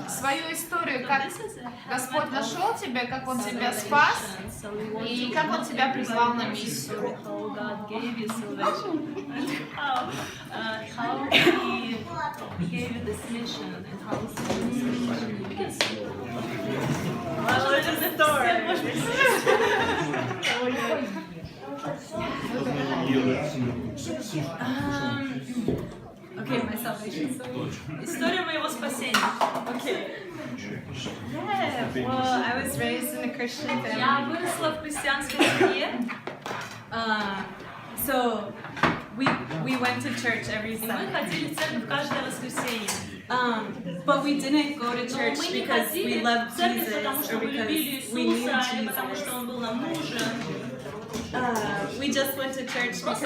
Свою историю, как Господь нашел тебя, как Он тебя спас и как Он тебя призвал на миссию. Okay, my salvation story. История моего спасения. Okay. Yeah, well, I was raised in a Christian family. Я выросла в христианской семье. So we went to church every Sunday. Мы ходили в церковь каждое воскресенье. But we didn't go to church because we loved Jesus or because we knew Jesus. We just went to church because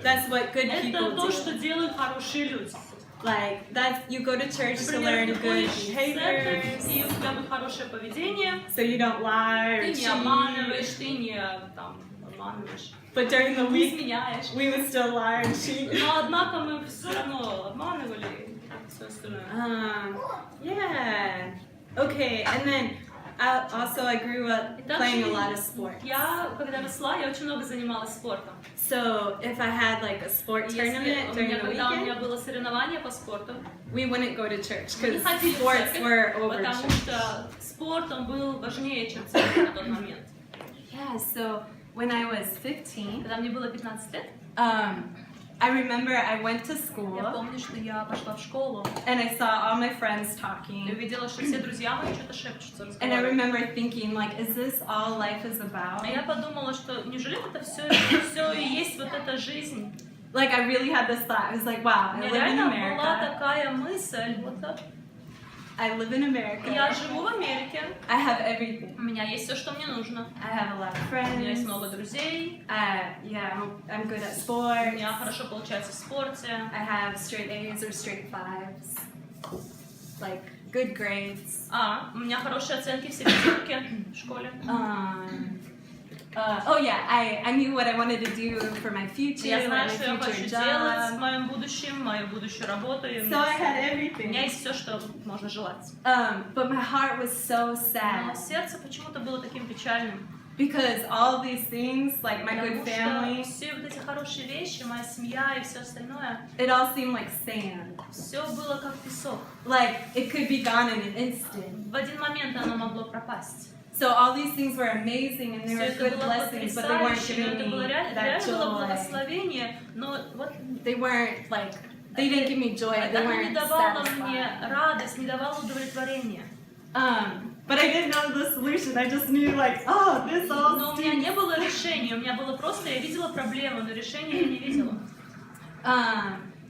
that's what good people do. Like you go to church to learn good behaviors, so you don't lie or cheat. But during the week, we would still lie and cheat. Yeah. Okay, and then I grew up playing a lot of sports. Когда росла, я очень много занималась спортом. So if I had like a sport tournament during the weekend, у меня было соревнование по спорту, we wouldn't go to church because sports were over church. Потому что спорт он был важнее, чем церковь на тот момент. Yeah, so when I was 15, когда мне было 15 лет, I remember I went to school. Я помню, что я пошла в школу. And I saw all my friends talking. Я видела, что все друзья мои что-то шепчутся, разговаривают. And I remember thinking, like, is this all life is about? А я подумала, что неужели это все и есть вот эта жизнь? Like I really had this thought. I was like, wow, I live in America. Была такая мысль, вот так. I live in America. Я живу в Америке. I have everything. У меня есть все, что мне нужно. I have a lot of friends. У меня есть много друзей. Yeah, I'm good at sports. У меня хорошо получается в спорте. I have straight A's or straight 5s. Like good grades. У меня хорошие оценки все пятерки в школе. Oh yeah, I knew what I wanted to do for my future. Я знаю, что я хочу делать в моем будущем, мою будущую работу. So I had everything. У меня есть все, что можно желать. But my heart was so sad. Но сердце почему-то было таким печальным. Because all these things, like my good family, все вот эти хорошие вещи, моя семья и все остальное, it all seemed like sand. Все было как песок. Like it could be gone in an instant. В один момент оно могло пропасть. So all these things were amazing and they were good blessings, but they weren't giving me that joy. They weren't like, they didn't give me joy, they weren't satisfied. But I didn't know the solution, I just knew like, oh, this all Но у меня не было решения, у меня было просто, я видела проблему, но решения я не видела.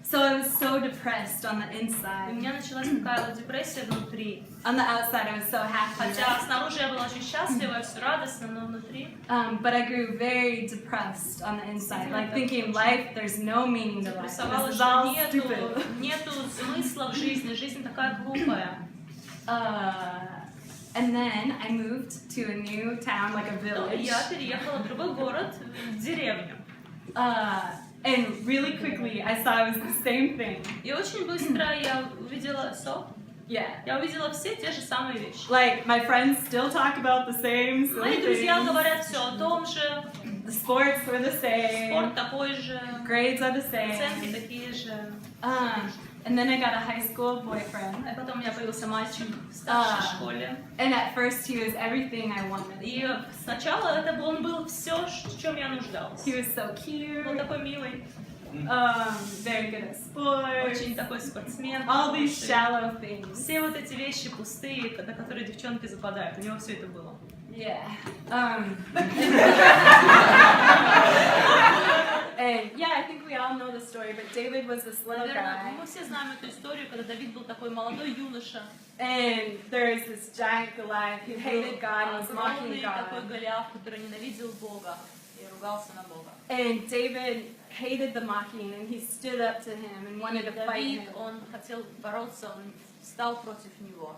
So I was so depressed on the inside. У меня началась такая вот депрессия внутри. On the outside, I was so happy. Хотя снаружи я была очень счастлива, все радостно, но внутри. But I grew very depressed on the inside, like thinking life, there's no meaning to life. This is all stupid. Нету смысла в жизни, жизнь такая глупая. And then I moved to a new town, like a village. Я переехала в другой город, в деревню. And really quickly, I saw it was the same thing. И очень быстро я увидела Yeah. Я увидела все те же самые вещи. Like my friends still talk about the same things. Мои друзья говорят все о том же. The sports were the same. Спорт такой же. Grades are the same. Оценки такие же. And then I got a high school boyfriend. А потом у меня появился мальчик в старшей школе. And at first he was everything I wanted. И сначала он был все, в чем я нуждалась. He was so cute. Он такой милый. Very good at sports. Очень такой спортсмен. All these shallow things. Все вот эти вещи пустые, на которые девчонки западают. У него все это было. Yeah. And yeah, I think we all know the story, but David was this little guy. Мы все знаем эту историю, когда Давид был такой молодой юноша. And there is this giant Goliath who hated God and was mocking God. Такой Голиаф, который ненавидел Бога и ругался на Бога. And David hated the mocking, and he stood up to him and wanted to fight him. Он хотел бороться, он встал против него.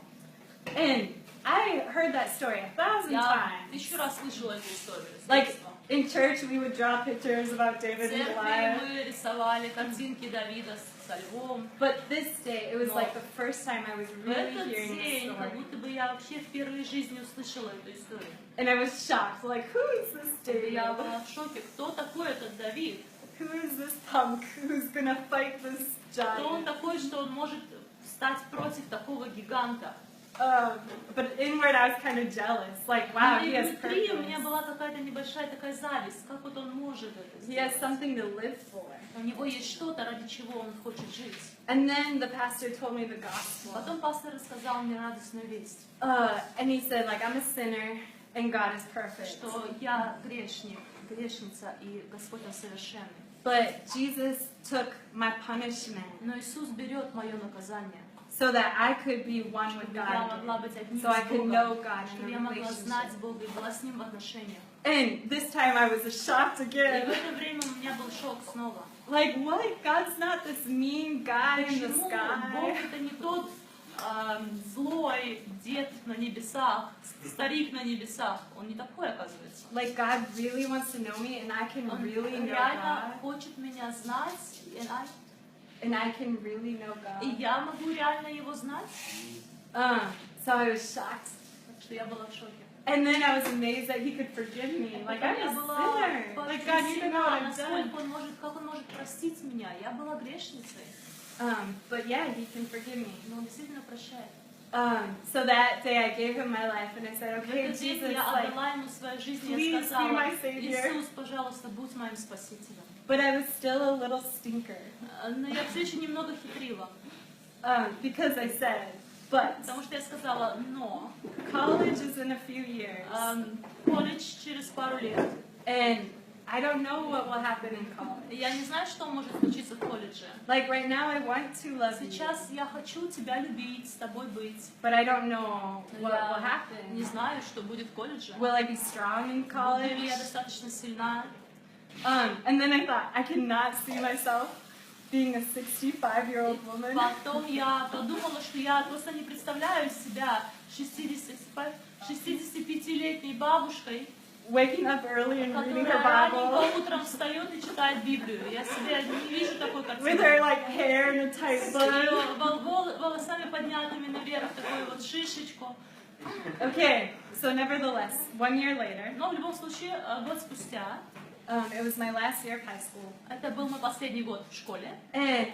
And I heard that story 1,000 times. Тысячу раз слышала эту историю. Like in church, we would draw pictures about David and Goliath. Мы рисовали картинки Давида со львом. But this day, like the first time I was В really этот hearing this день, как story. будто бы я вообще впервые в жизни услышала эту историю. And I was shocked, like, who is this David? Я была в шоке. Кто такой этот Давид? Who is this punk who's gonna fight this Кто он giant? такой, что он может встать против такого гиганта? But inward I was kind of jealous, like, wow, Но he и has внутри у меня purpose. была какая-то небольшая такая зависть. Как вот он может это He has сделать? something to live for. У него есть что-то, ради чего он хочет жить. And then the pastor told me the gospel. Потом пастор рассказал мне радостную весть, And he said, like, I'm a sinner and God is perfect. что я грешник, грешница, и Господь он совершенный. But Jesus took my punishment Но Иисус берет мое наказание, so that I could be one with чтобы я могла God. быть одним So I с could know Богом, God чтобы in я a могла знать relationship. Бога и была с Ним в отношениях. And this time I was shocked И в again. это время у меня был шок снова. Like, what? God's not this mean guy in the Почему Бог sky. это не тот злой дед на небесах, старик на небесах? Он не такой, оказывается. Like, God really wants to know me and I can Он really know реально God. хочет меня знать, And I can really know и God. я могу реально его знать. So I was shocked. Так что я была в шоке. And then I was amazed that he could forgive me. Like, I'm Я a была sinner. Like, God, you know what I've done. насколько он может, как он может простить меня. Я была грешницей, But yeah, he can forgive me. но он действительно прощает. So that day I gave him my life and I said, В okay, этот день Jesus, я like, отдала ему свою жизнь, и please я be сказала: my savior. Иисус, пожалуйста, будь моим спасителем. but I was still a little stinker. Но я все еще немного хитрила, Because I said, but потому что я сказала: но college is in a few years. колледж через пару лет. And I don't know what will happen in college. Я не знаю, что может случиться в колледже. Like right now I want to love you, Сейчас я хочу тебя любить, с тобой быть. but I don't know what will Я не happen. знаю, что будет в колледже. Will I be strong in Буду college? ли я достаточно сильна? And then I thought, I cannot see myself being a 65-year-old woman. Потом я подумала, что я просто не представляю себя 65-летней бабушкой, Waking up early and reading her которая Bible. раненько утром встает и читает Библию. Я себя не вижу такой With картины. her like hair in a tight С bun. ее волосами поднятыми наверх, такую вот шишечку. Okay, so nevertheless, 1 year later, Но в любом случае, год спустя, it was my last year of high school, это был мой последний год в школе, and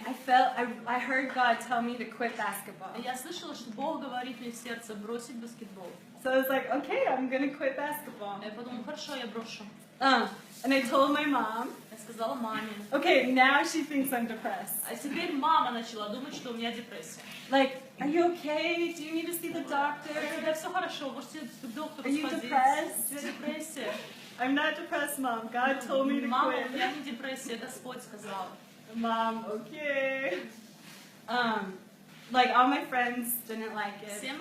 I heard God tell me to quit basketball. я слышала, что Бог говорит мне в сердце бросить баскетбол. So I was like, okay, I'm gonna quit basketball. Я подумала: хорошо, я брошу. And I told my mom, Я сказала маме. okay, now she thinks I'm depressed. А теперь мама начала думать, что у меня депрессия. Like, are you okay? Do you need to see the У doctor? тебя все хорошо, может тебе к доктору Are you сходить? depressed? У тебя депрессия. I'm not depressed, Mom. God told me to Мама, у quit. меня не депрессия, Господь сказал. Mom, okay. Like all my friends didn't like it, Всем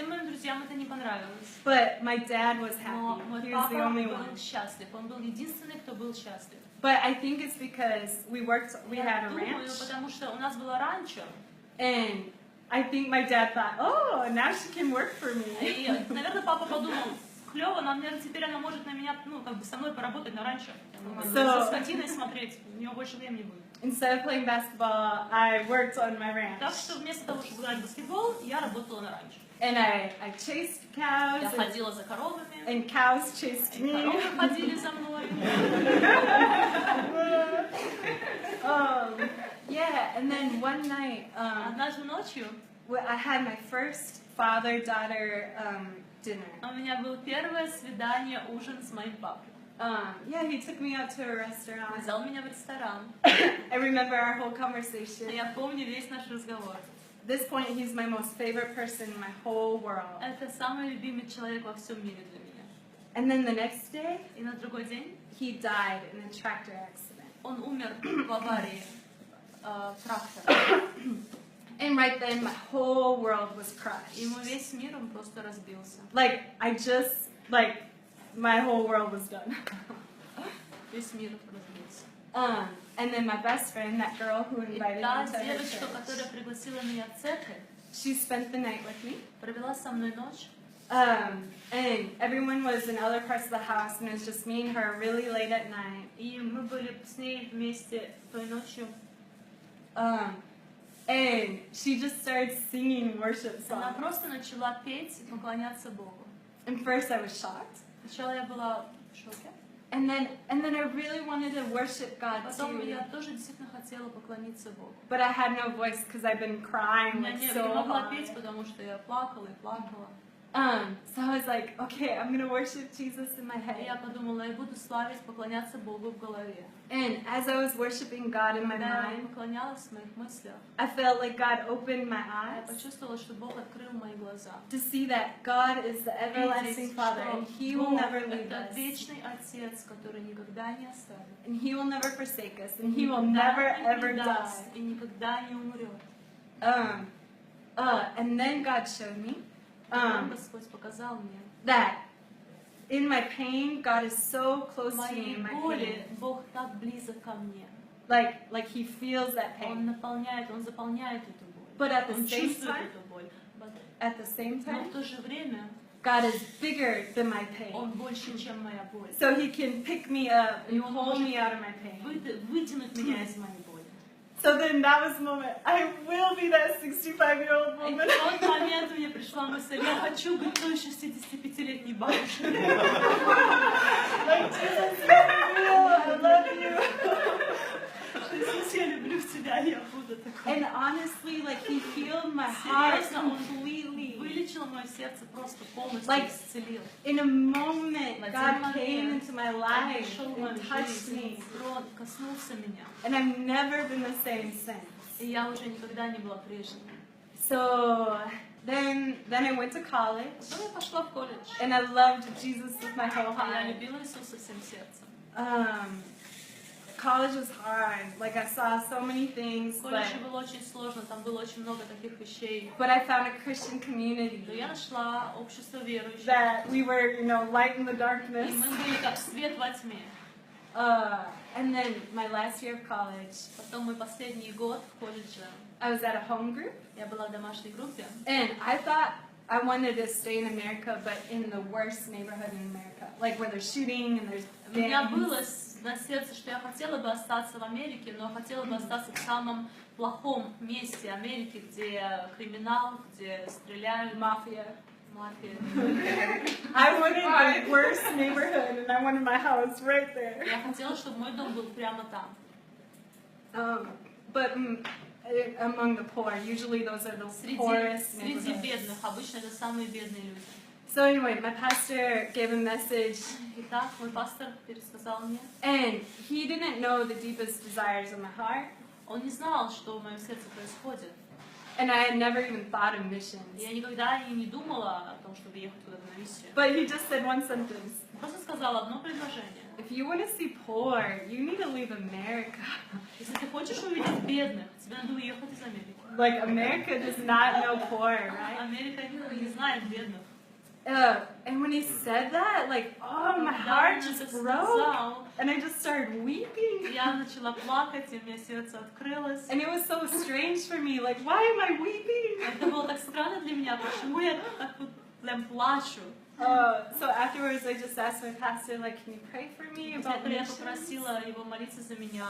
моим друзьям это не понравилось. but my dad was Но happy. мой He was папа the only был one. счастлив. Он был единственный, кто был счастлив. But I think it's because we had Я a думаю, ranch, потому что у нас было ранчо. and I think my dad thought, oh, now she can work for me. И, наверное, папа подумал: клево, теперь она может на меня, как бы со мной поработать на ранчо. За скотиной смотреть, у нее больше времени будет. Instead of playing basketball, I worked on my Так ranch, что вместо того, чтобы играть в баскетбол, я работала на ранчо. and I chased Я cows, ходила за коровами, and cows chased и me. коровы ходили за мной. Yeah, and then one night, Однажды ночью I had my first father-daughter dinner. у меня было первое свидание, ужин с моим папой. Yeah, he took me out to a Он restaurant. взял меня в ресторан. I remember our whole conversation. Я помню весь наш разговор. At this point, he's my most favorite person in my whole world. Это самый любимый человек во всем мире для меня. And then the next day, И на другой день he died in a tractor accident. он умер в аварии трактора. And right then, my whole world was И crushed. мой весь мир, он просто разбился. Like, my whole world was done. Весь мир разбился. And then my best friend, that girl who И invited та me to her девочка, church, которая пригласила меня в церковь, she spent the night with me. провела со мной ночь. And everyone was in other parts of the house, and it was just me and her really late at night. И мы были с ней вместе той ночью. And she just started singing worship Она songs. просто начала петь и поклоняться Богу. And first I was shocked. Сначала я была в шоке, And then I really wanted to worship God потом too. я тоже действительно хотела поклониться Богу. But I had no voice because I've been crying Я like не so могла hard. петь, потому что я плакала и плакала. So I was like, okay, I'm gonna worship Jesus in my И я head. подумала, я буду славить, поклоняться Богу в голове. And as I was worshiping God in my Когда я mind, поклонялась в моих мыслях, I felt like God opened my я eyes почувствовала, что Бог открыл мои глаза. to see that God is the everlasting Видеть, Father что and He will Бог never leave это us. вечный Отец, который никогда не оставит. And He will never forsake us. And He will Никогда never не ever предаст die. и никогда не умрет. And then God showed me Потом Господь показал мне, that in my pain, God is so close в to me моей in my боли pain. Бог так близок ко мне. Like He feels that Он pain. наполняет, Он заполняет эту боль. But at the Он same чувствует time, эту боль. at the same Но time, в то же время God is bigger than my pain. Он больше, чем моя боль. So He can pick me up and И Он pull может me out of my pain. вытянуть меня из моей боли. So then that was the moment. I will be that 65-year-old И woman. в тот момент мне пришла мысль, я хочу быть той 65-летней бабушкой. Like, Jesus, you're real. I love you. Иисус, я люблю тебя, я буду такой. And honestly, like, He healed my heart Серьезно, Он completely. вылечил мое сердце просто полностью, Like, исцелил. In a moment, В один God came момент into my Он life пришел в мою and touched жизнь, me. коснулся меня. And I've never been the same since. И я уже никогда не была прежней. So then I went to college. Потом я пошла в колледж. And I loved Jesus with my whole Я heart. любила Иисуса всем сердцем. College was hard. Like, I saw so many things, В but колледже было очень сложно, там было очень много таких вещей. I found a Christian Но community я нашла общество верующих. that we were, light in the И darkness. мы были как свет во тьме. And then my last year of college, Потом мой последний год в колледже, I was at a home group, я была в домашней группе. and I thought I wanted to stay in America, but in the worst neighborhood in America, like where there's shooting and there's У меня gangs. было на сердце, что я хотела бы остаться в Америке, но хотела бы остаться в самом плохом месте Америки, где криминал, где стреляют, Mafia. мафия. I wanted the worst neighborhood, and I wanted my house right there. Я хотела, чтобы мой дом был прямо там. But among the poor, usually those are the poorest Среди neighborhoods. бедных, обычно это самые бедные люди. So anyway, my pastor gave a message, Итак, мой пастор пересказал мне. and he didn't know the deepest desires of my heart, Он не знал, что в моем сердце происходит. and I had never even thought of missions. Я никогда и не думала о том, чтобы ехать куда-то на миссию. But he just said one sentence. Просто сказал одно предложение. If you want to see poor, you need to leave America. Если ты хочешь увидеть бедных, тебе надо уехать из Америки. Like, America does not know poor, right? Америка не знает бедных. And when he said that, like, oh, my heart just broke. And I just started weeping. Я начала плакать, и у меня сердце открылось. And it was so strange for me. Like, why am I weeping? Это было так странно для меня, почему я так вот прям плачу. So afterwards, I just asked my pastor, like, can you pray for me about Я missions? попросила его молиться за меня,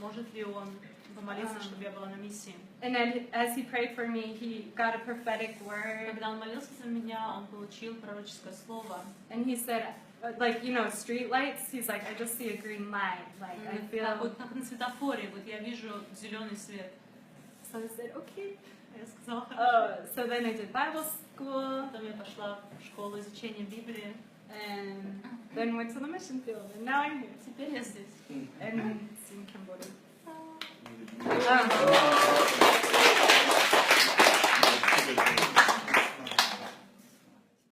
может ли он помолиться, чтобы я была на миссии. And then as he prayed for me, he got a prophetic word. Когда он молился за меня, он получил пророческое слово. And he said, like, street lights, he's like, I just see a green light. Like, I feel... Вот как на светофоре, вот я вижу зеленый свет. So I said, okay. Я сказала, хорошо. So then I did Bible school, Потом я пошла в школу изучения Библии. and then went to the mission field, and now I'm here. Теперь я здесь. And it's in Cambodia.